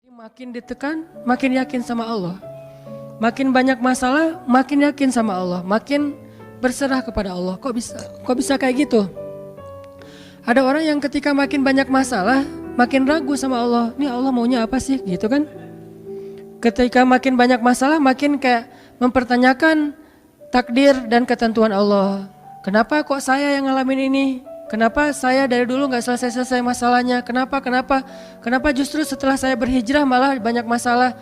Makin ditekan, makin yakin sama Allah. Makin banyak masalah, makin yakin sama Allah. Makin berserah kepada Allah. Kok bisa kayak gitu? Ada orang yang ketika makin banyak masalah, makin ragu sama Allah. Ini Allah maunya apa sih? Gitu kan? Ketika makin banyak masalah, makin kayak mempertanyakan takdir dan ketentuan Allah. Kenapa kok saya yang ngalamin ini? Kenapa saya dari dulu gak selesai-selesai masalahnya? Kenapa justru setelah saya berhijrah malah banyak masalah?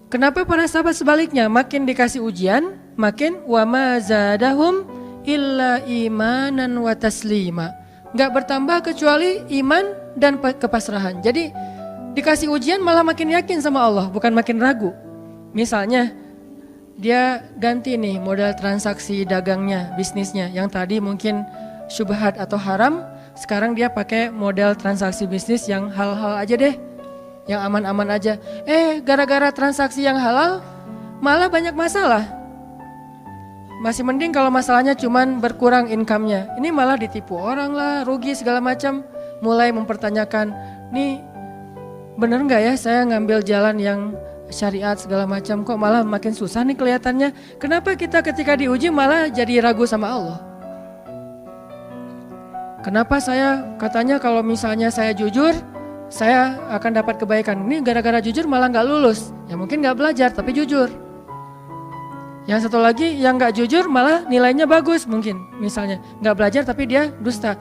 Kenapa para sahabat sebaliknya? Makin dikasih ujian, makin wa ma zadahum illa imanan wa taslima. Gak bertambah kecuali iman dan kepasrahan. Jadi dikasih ujian malah makin yakin sama Allah, bukan makin ragu. Misalnya dia ganti nih modal transaksi dagangnya, bisnisnya. Yang tadi mungkin syubhat atau haram, sekarang dia pakai model transaksi bisnis yang halal aja deh, yang aman-aman aja. Gara-gara transaksi yang halal malah banyak masalah. Masih mending kalau masalahnya cuman berkurang income-nya. Ini malah ditipu orang lah, rugi segala macam. Mulai mempertanyakan, nih bener nggak ya saya ngambil jalan yang syariat segala macam, kok malah makin susah nih kelihatannya. Kenapa kita ketika diuji malah jadi ragu sama Allah? Kenapa saya katanya kalau misalnya saya jujur, saya akan dapat kebaikan. Ini gara-gara jujur malah gak lulus. Ya mungkin gak belajar tapi jujur. Yang satu lagi yang gak jujur malah nilainya bagus mungkin. Misalnya gak belajar tapi dia dusta.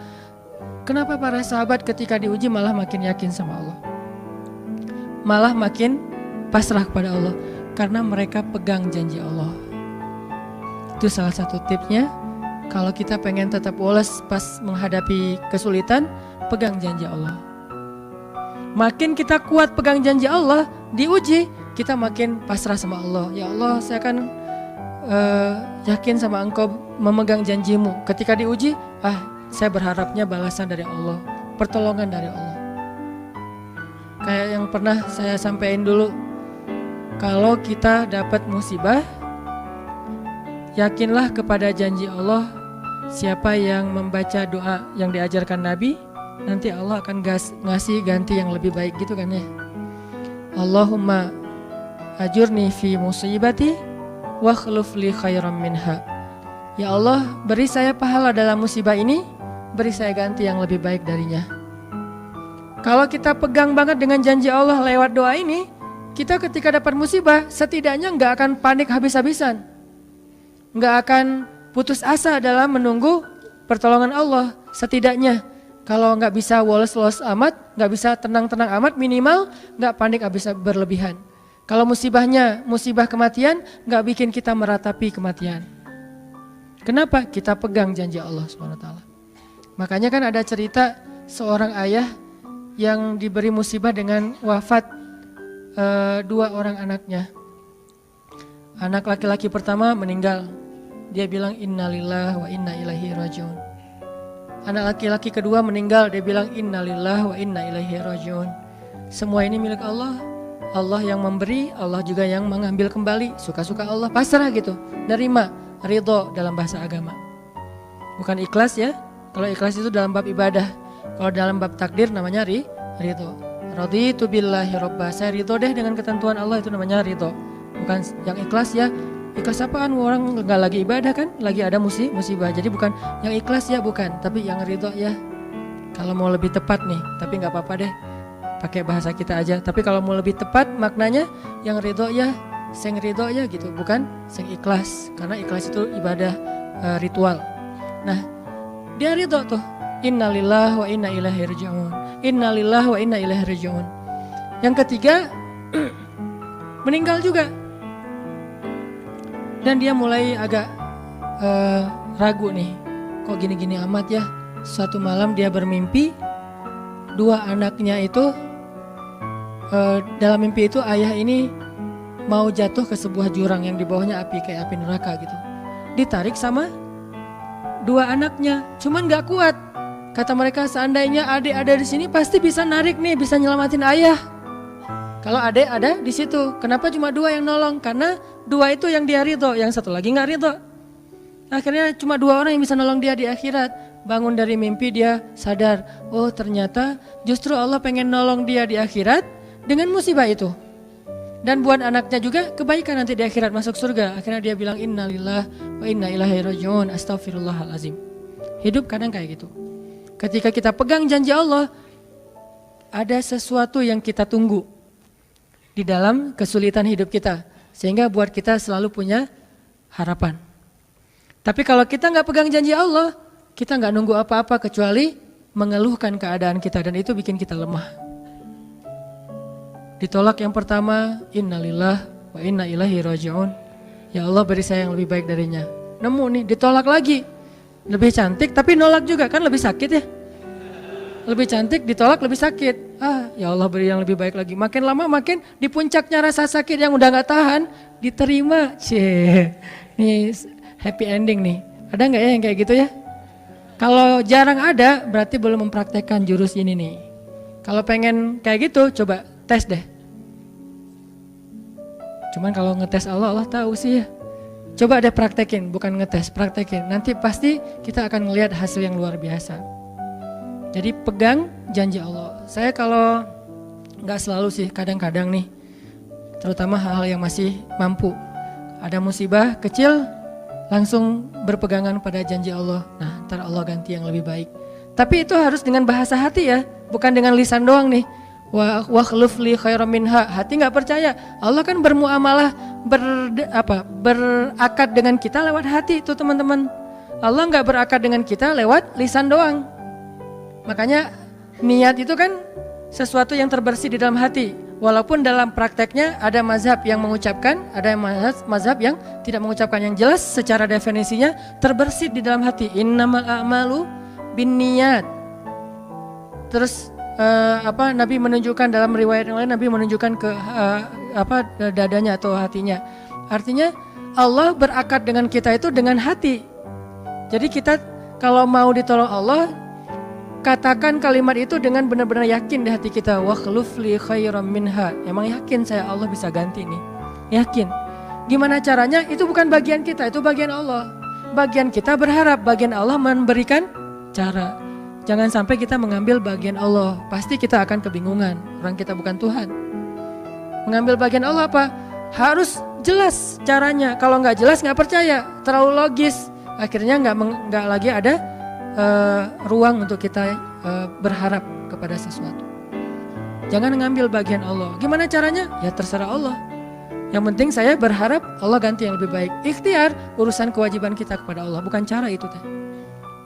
Kenapa para sahabat ketika diuji malah makin yakin sama Allah? Malah makin pasrah kepada Allah. Karena mereka pegang janji Allah. Itu salah satu tipsnya. Kalau kita pengen tetap woles pas menghadapi kesulitan, pegang janji Allah. Makin kita kuat pegang janji Allah, diuji, kita makin pasrah sama Allah. Ya Allah, saya akan yakin sama Engkau memegang janjimu. Ketika diuji, saya berharapnya balasan dari Allah, pertolongan dari Allah. Kayak yang pernah saya sampaikan dulu, kalau kita dapat musibah, yakinlah kepada janji Allah. Siapa yang membaca doa yang diajarkan Nabi, nanti Allah akan ngasih ganti yang lebih baik gitu kan ya. Allahumma ajurni fi musibati wa khluf li khairam minha. Ya Allah, beri saya pahala dalam musibah ini, beri saya ganti yang lebih baik darinya. Kalau kita pegang banget dengan janji Allah lewat doa ini, kita ketika dapat musibah setidaknya gak akan panik habis-habisan, gak akan putus asa dalam menunggu pertolongan Allah. Setidaknya kalau nggak bisa woles-woles amat, nggak bisa tenang-tenang amat, minimal nggak panik habis berlebihan. Kalau musibahnya musibah kematian, nggak bikin kita meratapi kematian. Kenapa? Kita pegang janji Allah SWT. Makanya kan ada cerita seorang ayah yang diberi musibah dengan wafat 2 orang anaknya. Anak laki-laki pertama meninggal. Dia bilang innalillahi wa inna ilaihi rajiun. Anak laki-laki kedua meninggal, dia bilang innalillahi wa inna ilaihi rajiun. Semua ini milik Allah. Allah yang memberi, Allah juga yang mengambil kembali. Suka-suka Allah, pasrah gitu. Nerima, ridho dalam bahasa agama. Bukan ikhlas ya. Kalau ikhlas itu dalam bab ibadah. Kalau dalam bab takdir namanya ridho. Raditu billahi robba. Saya ridho deh dengan ketentuan Allah, itu namanya ridho. Bukan yang ikhlas ya. Ikhlas apaan? Orang gak lagi ibadah kan? Lagi ada musibah. Jadi bukan yang ikhlas ya, bukan. Tapi yang ridho ya. Kalau mau lebih tepat nih, tapi gak apa-apa deh, pakai bahasa kita aja. Tapi kalau mau lebih tepat maknanya, yang ridho ya, sing ridho ya gitu. Bukan sing ikhlas. Karena ikhlas itu ibadah ritual. Nah, dia ridho tuh. Innalillahi wa inna ilaihi raji'un. Innalillahi wa inna ilaihi raji'un. Yang ketiga, meninggal juga. Dan dia mulai agak ragu nih, kok gini-gini amat ya. Suatu malam dia bermimpi 2 anaknya itu, dalam mimpi itu ayah ini mau jatuh ke sebuah jurang yang di bawahnya api, kayak api neraka gitu. Ditarik sama 2 anaknya, cuman gak kuat. Kata mereka, seandainya adik ada di sini pasti bisa narik nih, bisa nyelamatin ayah. Kalau adik ada di situ, kenapa cuma 2 yang nolong? Karena 2 itu yang dia ridho, yang satu lagi nggak ridho. Akhirnya cuma 2 orang yang bisa nolong dia di akhirat. Bangun dari mimpi dia sadar, oh ternyata justru Allah pengen nolong dia di akhirat dengan musibah itu. Dan buat anaknya juga kebaikan nanti di akhirat masuk surga. Akhirnya dia bilang innalillah wa inna ilaihi rajiun, astaghfirullahalazim. Hidup kadang kayak gitu. Ketika kita pegang janji Allah, ada sesuatu yang kita tunggu di dalam kesulitan hidup kita. Sehingga buat kita selalu punya harapan. Tapi kalau kita nggak pegang janji Allah, kita nggak nunggu apa-apa kecuali mengeluhkan keadaan kita. Dan itu bikin kita lemah. Ditolak yang pertama, innalillah wa inna ilaihi rajiun. Ya Allah beri saya yang lebih baik darinya. Nemu nih, ditolak lagi. Lebih cantik tapi nolak juga, kan lebih sakit ya. Lebih cantik, ditolak lebih sakit. Ya Allah beri yang lebih baik lagi. Makin lama makin di puncaknya rasa sakit yang udah gak tahan, diterima. Ini happy ending nih. Ada gak ya yang kayak gitu ya? Kalau jarang ada, berarti belum mempraktekkan jurus ini nih. Kalau pengen kayak gitu, coba tes deh. Cuman kalau ngetes Allah tahu sih ya. Coba deh praktekin, bukan ngetes, praktekin. Nanti pasti kita akan ngelihat hasil yang luar biasa. Jadi pegang janji Allah. Saya kalau nggak selalu sih, kadang-kadang nih, terutama hal-hal yang masih mampu. Ada musibah kecil, langsung berpegangan pada janji Allah. Nah, ntar Allah ganti yang lebih baik. Tapi itu harus dengan bahasa hati ya, bukan dengan lisan doang nih. Wa khluf li khairam minha. Hati nggak percaya. Allah kan bermuamalah berakad dengan kita lewat hati itu teman-teman. Allah nggak berakad dengan kita lewat lisan doang. Makanya niat itu kan sesuatu yang terbersih di dalam hati. Walaupun dalam prakteknya ada mazhab yang mengucapkan, ada mazhab yang tidak mengucapkan. Yang jelas secara definisinya terbersih di dalam hati. Innamal a'malu binniyat. Terus Nabi menunjukkan dalam riwayat yang lain, Nabi menunjukkan ke dadanya atau hatinya. Artinya Allah berakad dengan kita itu dengan hati. Jadi kita kalau mau ditolong Allah, katakan kalimat itu dengan benar-benar yakin di hati kita. Wa khluf li khairam minha. Emang yakin saya Allah bisa ganti nih. Yakin. Gimana caranya? Itu bukan bagian kita, itu bagian Allah. Bagian kita berharap, bagian Allah memberikan cara. Jangan sampai kita mengambil bagian Allah. Pasti kita akan kebingungan. Orang kita bukan Tuhan. Mengambil bagian Allah apa? Harus jelas caranya. Kalau nggak jelas nggak percaya. Terlalu logis. Akhirnya nggak lagi ada ruang untuk kita berharap kepada sesuatu. Jangan mengambil bagian Allah. Gimana caranya? Ya terserah Allah. Yang penting saya berharap Allah ganti yang lebih baik. Ikhtiar urusan kewajiban kita kepada Allah. Bukan cara itu.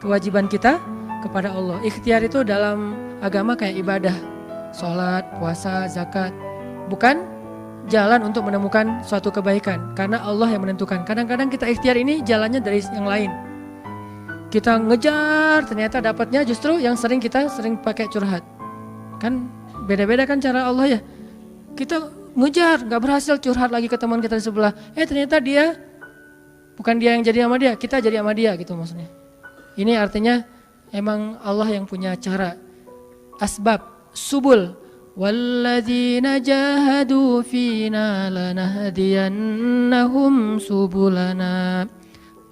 Kewajiban kita kepada Allah. Ikhtiar itu dalam agama kayak ibadah, sholat, puasa, zakat. Bukan jalan untuk menemukan suatu kebaikan, karena Allah yang menentukan. Kadang-kadang kita ikhtiar ini jalannya dari yang lain. Kita ngejar, ternyata dapatnya justru yang kita sering pakai curhat. Kan beda-beda kan cara Allah ya. Kita ngejar, gak berhasil, curhat lagi ke teman kita di sebelah. Ternyata bukan dia yang jadi sama dia, kita jadi sama dia gitu maksudnya. Ini artinya emang Allah yang punya cara, asbab, subul. Walladzina jahadu fina lanahdiyannahum subulana.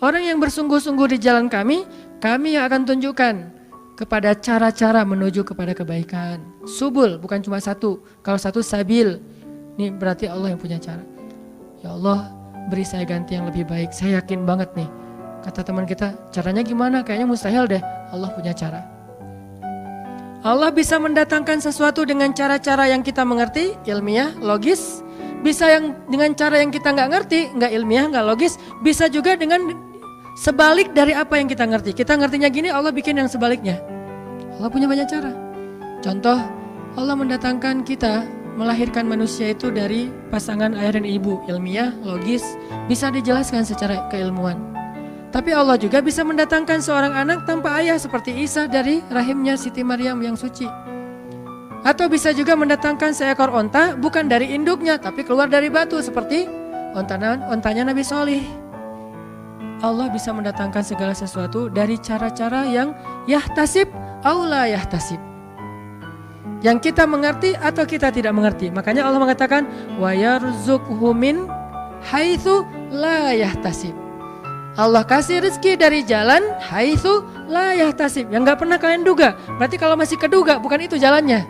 Orang yang bersungguh-sungguh di jalan kami yang akan tunjukkan kepada cara-cara menuju kepada kebaikan. Subul bukan cuma satu. Kalau satu sabil, ini berarti Allah yang punya cara. Ya Allah, beri saya ganti yang lebih baik. Saya yakin banget nih. Kata teman kita, caranya gimana? Kayaknya mustahil deh. Allah punya cara. Allah bisa mendatangkan sesuatu dengan cara-cara yang kita mengerti, ilmiah, logis. Bisa yang dengan cara yang kita nggak ngerti, nggak ilmiah, nggak logis. Bisa juga dengan sebalik dari apa yang kita ngerti. Kita ngertinya gini, Allah bikin yang sebaliknya. Allah punya banyak cara. Contoh, Allah mendatangkan kita, melahirkan manusia itu dari pasangan ayah dan ibu. Ilmiah, logis, bisa dijelaskan secara keilmuan. Tapi Allah juga bisa mendatangkan seorang anak tanpa ayah seperti Isa dari rahimnya Siti Maryam yang suci. Atau bisa juga mendatangkan seekor onta bukan dari induknya tapi keluar dari batu seperti ontanya Nabi Solih. Allah bisa mendatangkan segala sesuatu dari cara-cara yang yahtasib aw la yahtasib. Yang kita mengerti atau kita tidak mengerti. Makanya Allah mengatakan wa yarzuqhu min haitsu la yahtasib. Allah kasih rezeki dari jalan haitsu la yahtasib, yang gak pernah kalian duga. Berarti kalau masih keduga bukan itu jalannya.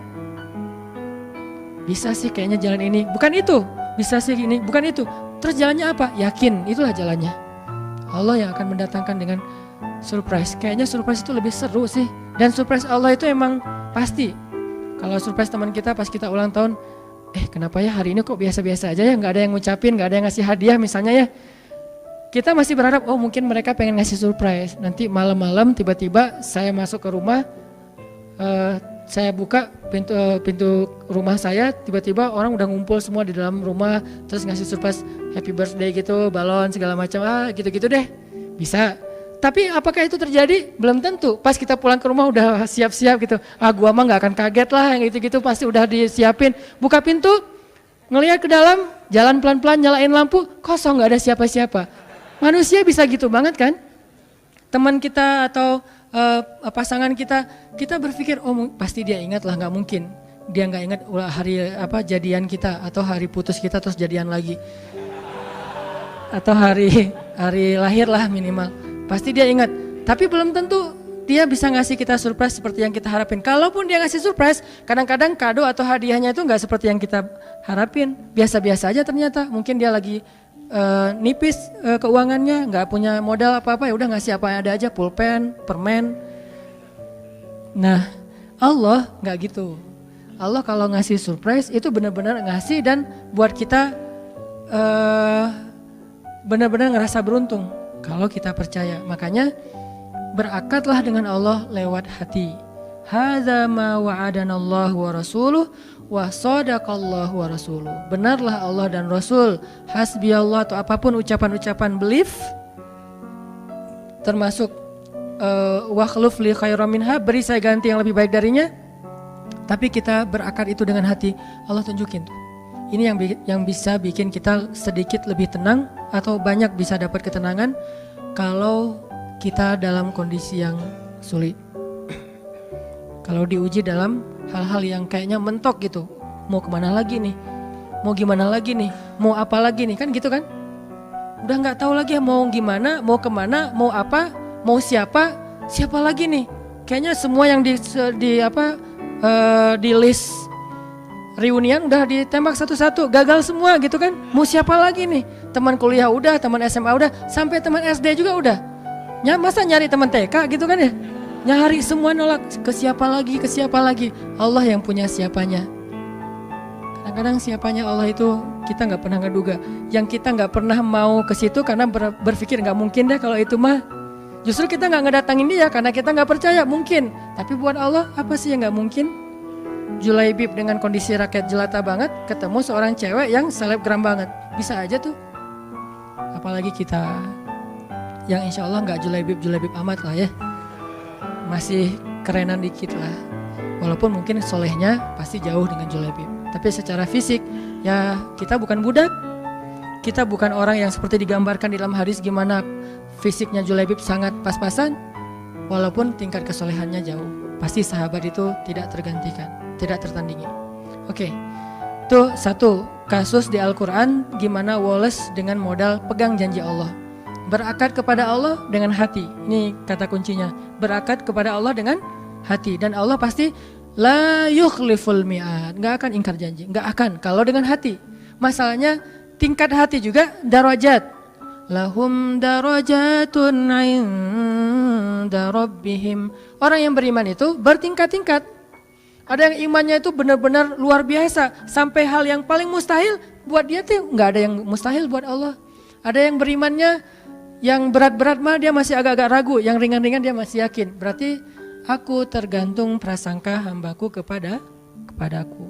bisa sih kayaknya jalan ini, bukan itu. Bisa sih ini, bukan itu. Terus jalannya apa? Yakin, itulah jalannya. Allah yang akan mendatangkan dengan surprise. Kayaknya surprise itu lebih seru sih. Dan surprise Allah itu emang pasti. Kalau surprise teman kita pas kita ulang tahun, kenapa ya hari ini kok biasa-biasa aja ya, nggak ada yang ngucapin, nggak ada yang ngasih hadiah misalnya ya. Kita masih berharap, mungkin mereka pengen ngasih surprise. Nanti malam-malam tiba-tiba saya masuk ke rumah, saya buka pintu rumah saya, tiba-tiba orang udah ngumpul semua di dalam rumah, terus ngasih surprise happy birthday gitu, balon segala macam, gitu-gitu deh. Bisa. Tapi apakah itu terjadi? Belum tentu. Pas kita pulang ke rumah udah siap-siap gitu. Gua mah nggak akan kaget lah, yang gitu-gitu pasti udah disiapin. Buka pintu, ngelihat ke dalam, jalan pelan-pelan, nyalain lampu, kosong, nggak ada siapa-siapa. Manusia bisa gitu banget kan? Teman kita atau pasangan kita berpikir, pasti dia ingat lah, nggak mungkin dia nggak ingat hari jadian kita atau hari putus kita terus jadian lagi, atau hari lahir lah minimal, pasti dia ingat. Tapi belum tentu dia bisa ngasih kita surprise seperti yang kita harapin. Kalaupun dia ngasih surprise, kadang-kadang kado atau hadiahnya itu nggak seperti yang kita harapin, biasa-biasa aja ternyata. Mungkin dia lagi nipis keuangannya, nggak punya modal apa-apa, ya udah ngasih apa yang ada aja, pulpen, permen. Nah, Allah nggak gitu. Allah kalau ngasih surprise itu benar-benar ngasih dan buat kita benar-benar ngerasa beruntung kalau kita percaya. Makanya berakatlah dengan Allah lewat hati. Hadza ma wa'adanallahu wa rasuluh wa sadaqallahu wa rasuluh. Benarlah Allah dan Rasul. Hasbiyallah atau apapun ucapan-ucapan belief, termasuk wa khluf li khairam minha, beri saya ganti yang lebih baik darinya. Tapi kita berakad itu dengan hati. Allah tunjukin tuh. Ini yang bisa bikin kita sedikit lebih tenang atau banyak bisa dapat ketenangan kalau kita dalam kondisi yang sulit. Kalau diuji dalam hal-hal yang kayaknya mentok gitu, mau kemana lagi nih, mau gimana lagi nih, mau apa lagi nih, kan gitu kan? Udah nggak tahu lagi mau gimana, mau kemana, mau apa, mau siapa lagi nih? Kayaknya semua yang di list reunian udah ditembak satu-satu, gagal semua gitu kan? Mau siapa lagi nih? Teman kuliah udah, teman SMA udah, sampai teman SD juga udah. Masa nyari teman TK gitu kan ya? Nyari semua nolak, ke siapa lagi, Allah yang punya siapanya. Kadang-kadang siapanya Allah itu kita nggak pernah ngeduga. Yang kita nggak pernah mau ke situ karena berpikir nggak mungkin deh kalau itu mah. Justru kita nggak ngedatangin dia karena kita nggak percaya mungkin. Tapi buat Allah apa sih yang nggak mungkin? Julaibib dengan kondisi rakyat jelata banget ketemu seorang cewek yang selebgram banget, bisa aja tuh. Apalagi kita yang insya Allah nggak julaibib amat lah ya. Masih kerenan dikit lah, walaupun mungkin solehnya pasti jauh dengan Julaibib. Tapi secara fisik ya kita bukan budak, kita bukan orang yang seperti digambarkan di dalam hadis gimana fisiknya Julaibib sangat pas-pasan, walaupun tingkat kesolehannya jauh. Pasti sahabat itu tidak tergantikan, tidak tertandingi. Oke, itu satu kasus di Al-Quran gimana Wallace dengan modal pegang janji Allah. Berakad kepada Allah dengan hati. Ini kata kuncinya. Berakad kepada Allah dengan hati. Dan Allah pasti la yukhliful mi'ad. Gak akan ingkar janji. Gak akan. Kalau dengan hati. Masalahnya tingkat hati juga darajat. Lahum darajatun inda rabbihim. Orang yang beriman itu bertingkat-tingkat. Ada yang imannya itu benar-benar luar biasa. Sampai hal yang paling mustahil buat dia tuh gak ada yang mustahil buat Allah. Ada yang berimannya yang berat-berat mah dia masih agak-agak ragu, yang ringan-ringan dia masih yakin. Berarti aku tergantung prasangka hambaku kepadaku.